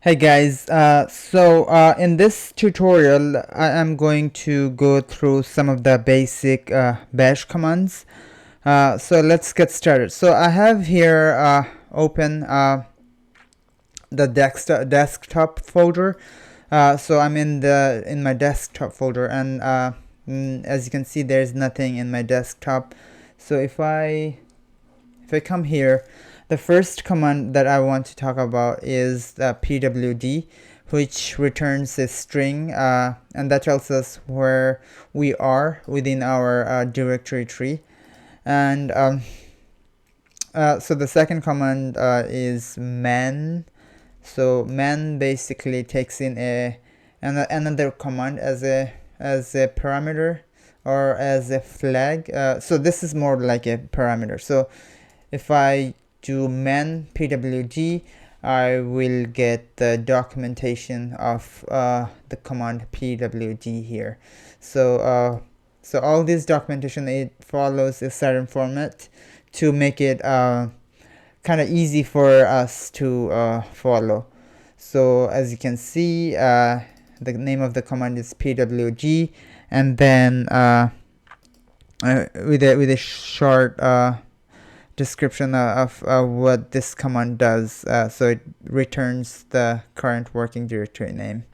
Hey guys, in this tutorial I am going to go through some of the basic bash commands. So let's get started. So I have here open the desktop folder. So I'm in my desktop folder, and as you can see, there's nothing in my desktop. So if I come here, the first command that I want to talk about is pwd, which returns a string, and that tells us where we are within our directory tree. And so the second command is man. So man basically takes in another command as a parameter or as a flag. So this is more like a parameter. So if I do man pwd, I will get the documentation of the command pwd here. So all this documentation, it follows a certain format to make it kind of easy for us to follow. So as you can see, the name of the command is pwd, and then with a short description of what this command does. So it returns the current working directory name.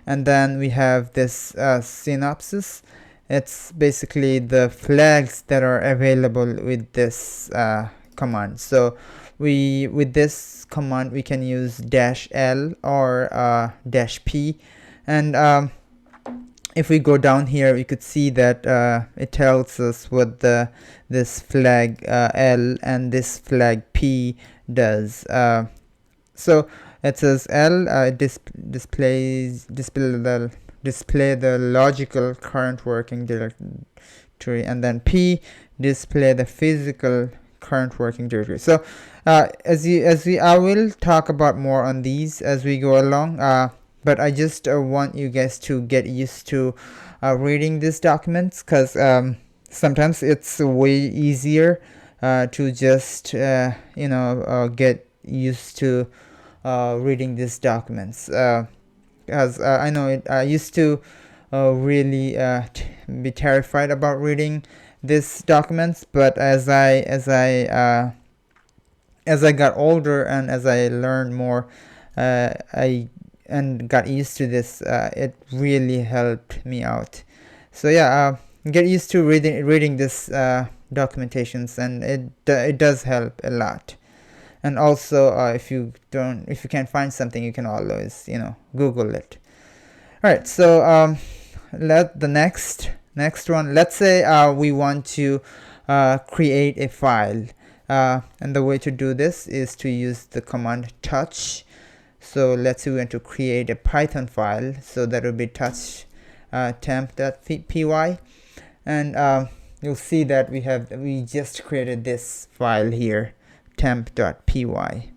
And then we have this synopsis. It's basically the flags that are available with this command. So with this command we can use -l or -p, and if we go down here, we could see that it tells us what this flag L and this flag P does. So it says L display the logical current working directory, and then P display the physical current working directory. So I will talk about more on these as we go along. But I just want you guys to get used to reading these documents, because sometimes it's way easier to just get used to reading these documents, because I know I used to really be terrified about reading these documents, but as I got older and as I learned more, I got used to this, it really helped me out. So yeah, get used to reading this documentations, and it does help a lot. And also, if you can't find something, you can always Google it. All right, so let the next one. Let's say we want to create a file, and the way to do this is to use the command touch. So let's say we want to create a Python file, so that will be touch temp.py, and you'll see that we just created this file here, temp.py,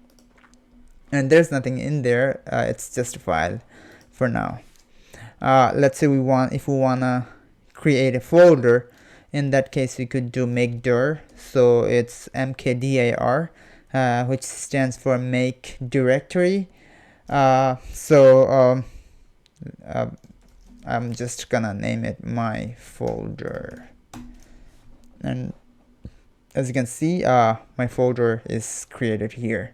and there's nothing in there. It's just a file for now. Let's say if we wanna create a folder. In that case, we could do mkdir. So it's mkdir, which stands for make directory. I'm just gonna name it my folder, and as you can see, my folder is created here.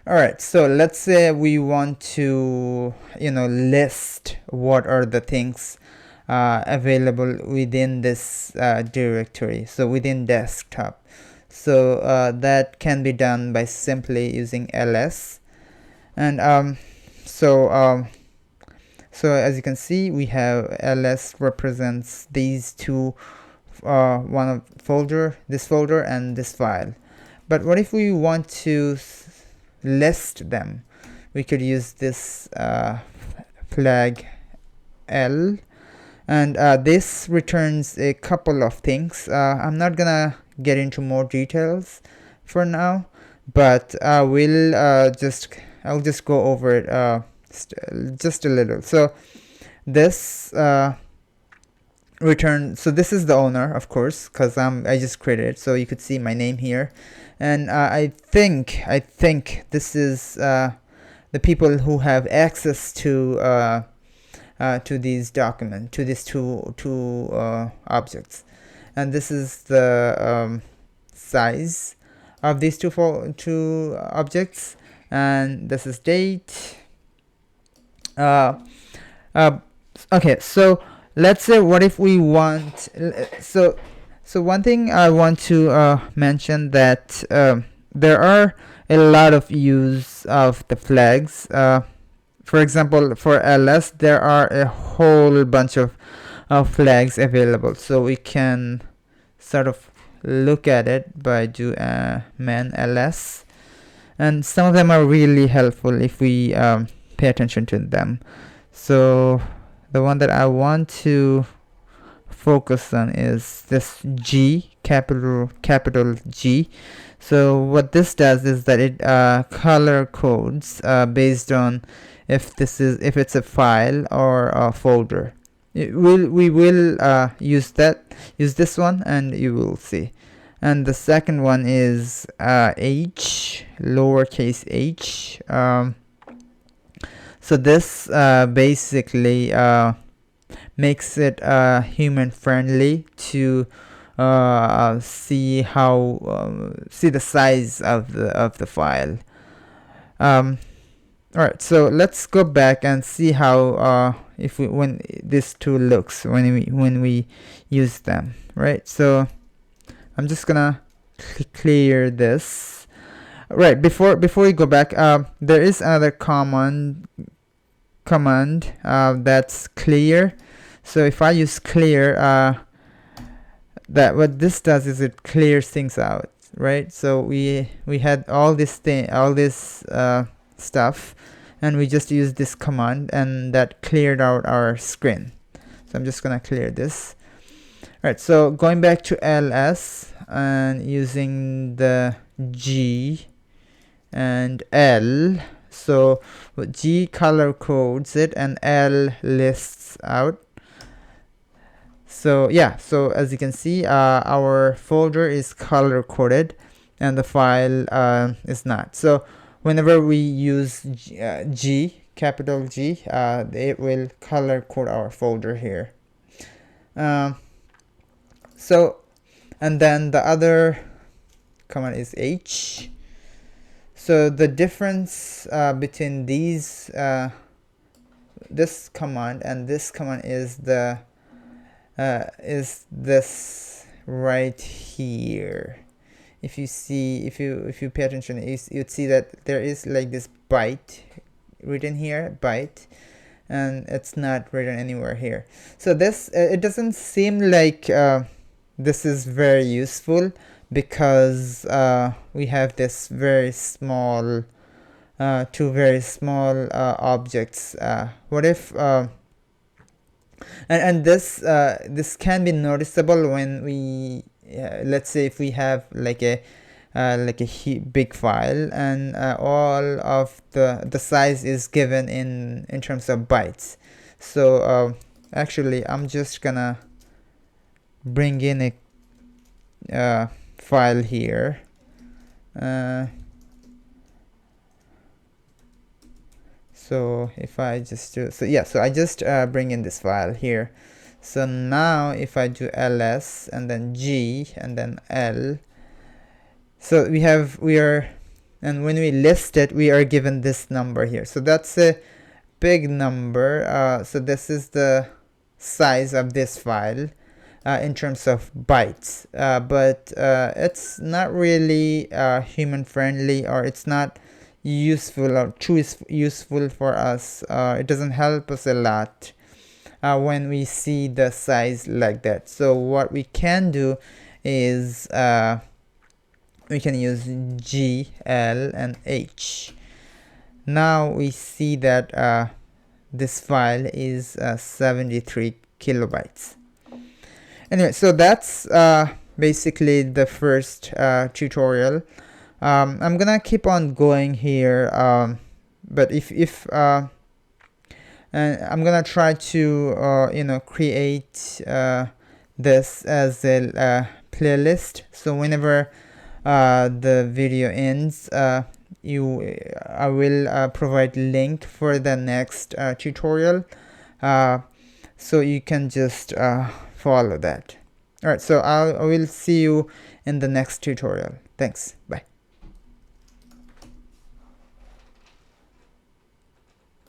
Alright, so let's say we want to list what are the things available within this directory, so within desktop. So that can be done by simply using ls. And so as you can see, we have ls represents these two, this folder and this file. But what if we want to list them? We could use this flag L, and this returns a couple of things. I'm not gonna get into more details for now, but I'll just go over it just a little. So this return, so this is the owner, of course, because I just created it, so you could see my name here. And I think this is the people who have access to these documents, to these two objects. And this is the size of these two objects, and this is date. Okay, so let's say, what if we want, so one thing I want to mention, that there are a lot of use of the flags. For example, for ls, there are a whole bunch of flags available, so we can sort of look at it by do man ls, and some of them are really helpful if we pay attention to them. So the one that I want to focus on is this G, capital G. So what this does is that it color codes based on if it's a file or a folder. We will use this one, and you will see. And the second one is h, lowercase h. So this basically makes it human friendly to see the size of the file. Alright, so let's go back and see how when this tool looks when we use them, right? So I'm just gonna clear this. Right, before we go back, there is another command that's clear. So if I use clear, that what this does is it clears things out, right? So we had all this stuff, and we just used this command, and that cleared out our screen. So I'm just gonna clear this. Right, so going back to ls and using the G and L. So G color codes it, and L lists out. So yeah, so as you can see, our folder is color coded and the file is not. So whenever we use G, capital G, it will color code our folder here. So, and then the other command is H. So the difference between these this command and this command is this right here. If you see, if you pay attention, you'd see that there is like this byte written here, byte, and it's not written anywhere here. So this it doesn't seem like this is very useful, because we have this very small two very small objects. What if and this can be noticeable when we let's say if we have like a big file, and all of the size is given in terms of bytes. So actually I'm just gonna bring in a file here. So if I just do, so yeah, so I just bring in this file here. So now if I do ls and then G and then L, so and when we list it, we are given this number here. So that's a big number. So this is the size of this file in terms of bytes, but it's not really human friendly, or it's not useful or too useful for us. It doesn't help us a lot when we see the size like that. So what we can do is we can use G, L, and H. Now we see that this file is 73 kilobytes. Anyway, so that's basically the first tutorial. I'm gonna keep on going here, but if and I'm gonna try to create this as a playlist. So whenever the video ends, I will provide link for the next tutorial, so you can just follow that. Alright, so I will see you in the next tutorial. Thanks. Bye.